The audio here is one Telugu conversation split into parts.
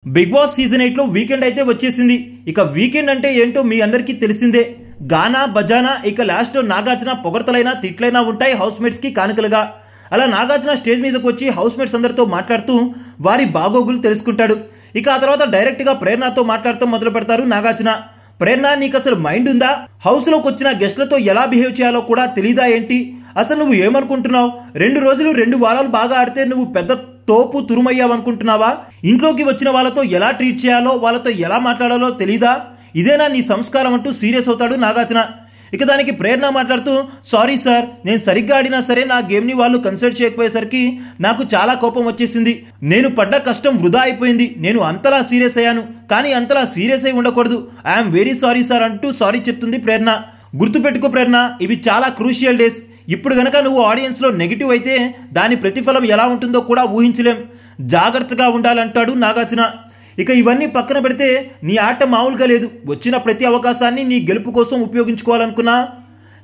బిగ్ బాస్ సీజన్ 8 లో వీకెండ్ అయితే వచ్చేసింది. ఇక వీకెండ్ అంటే ఏంటో మీ అందరికీ తెలిసిందే. గానా బజానా, ఇక లాస్ట్ లో నాగార్జున పొగడ్తలైనా తిట్లైనా ఉంటాయి హౌస్ మేట్స్ కి కానుకలుగా. అలా నాగార్జున స్టేజ్ మీదకి వచ్చి హౌస్ మేట్స్ అందరితో మాట్లాడుతూ వారి బాగోగులు తెలుసుకుంటాడు. ఇక ఆ తర్వాత డైరెక్ట్ గా ప్రేరణతో మాట్లాడుతూ మొదలు పెడతారు నాగార్జున. ప్రేరణ, నీకు అసలు మైండ్ ఉందా? హౌస్ లోకి వచ్చిన గెస్ట్లతో ఎలా బిహేవ్ చేయాలో కూడా తెలీదా ఏంటి? అసలు నువ్వు ఏమనుకుంటున్నావు? 2 రోజులు 2 వారాలు బాగా ఆడితే నువ్వు పెద్ద తోపు తురుమయ్యావనుకుంటున్నావా? ఇంట్లోకి వచ్చిన వాళ్ళతో ఎలా ట్రీట్ చేయాలో, వాళ్ళతో ఎలా మాట్లాడాలో తెలీదా? ఇదేనా నీ సంస్కారం అంటూ సీరియస్ అవుతాడు నాగార్జున. ఇక దానికి ప్రేరణ మాట్లాడుతూ, సారీ సార్, నేను సరిగ్గా ఆడినా సరే నా గేమ్ని వాళ్ళు కన్సిడర్ చేయకపోయేసరికి నాకు చాలా కోపం వచ్చేసింది. నేను పడ్డ కష్టం వృధా అయిపోయింది. నేను అంతలా సీరియస్ అయ్యాను, కానీ అంతలా సీరియస్ అయి ఉండకూడదు. ఐఎమ్ వెరీ సారీ సార్ అంటూ సారీ చెప్తుంది ప్రేరణ. గుర్తుపెట్టుకో ప్రేరణ, ఇవి చాలా క్రూషియల్ డేస్. ఇప్పుడు గనక నువ్వు ఆడియన్స్లో నెగిటివ్ అయితే దాని ప్రతిఫలం ఎలా ఉంటుందో కూడా ఊహించలేం. జాగ్రత్తగా ఉండాలంటాడు నాగార్జున. ఇక ఇవన్నీ పక్కన పెడితే నీ ఆట మామూలుగా లేదు. వచ్చిన ప్రతి అవకాశాన్ని నీ గెలుపు కోసం ఉపయోగించుకోవాలనుకున్నా,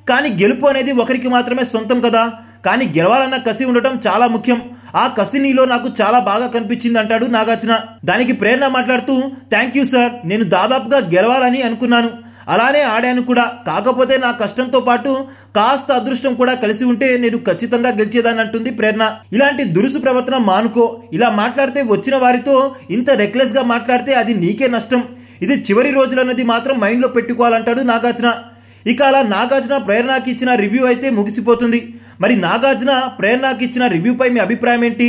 కానీ గెలుపు అనేది ఒకరికి మాత్రమే సొంతం కదా. కానీ గెలవాలన్న కసి ఉండటం చాలా ముఖ్యం. ఆ కసి నీలో నాకు చాలా బాగా కనిపించింది అంటాడు నాగార్జున. దానికి ప్రేరణ మాట్లాడుతూ, థ్యాంక్ యూ సార్, నేను దాదాపుగా గెలవాలని అనుకున్నాను, అలానే ఆడాను కూడా. కాకపోతే నా కష్టంతో పాటు కాస్త అదృష్టం కూడా కలిసి ఉంటే నేను ఖచ్చితంగా గెలిచేదాన్ని అంటుంది ప్రేరణ. ఇలాంటి దురుసు ప్రవర్తన మానుకో. ఇలా మాట్లాడితే, వచ్చిన వారితో ఇంత రెక్లెస్ గా మాట్లాడితే అది నీకే నష్టం. ఇది చివరి రోజులన్నది మాత్రం మైండ్ లో పెట్టుకోవాలంటాడు నాగార్జున. ఇక అలా నాగార్జున ప్రేరణకి ఇచ్చిన రివ్యూ అయితే ముగిసిపోతుంది. మరి నాగార్జున ప్రేరణకి ఇచ్చిన రివ్యూపై మీ అభిప్రాయం ఏంటి?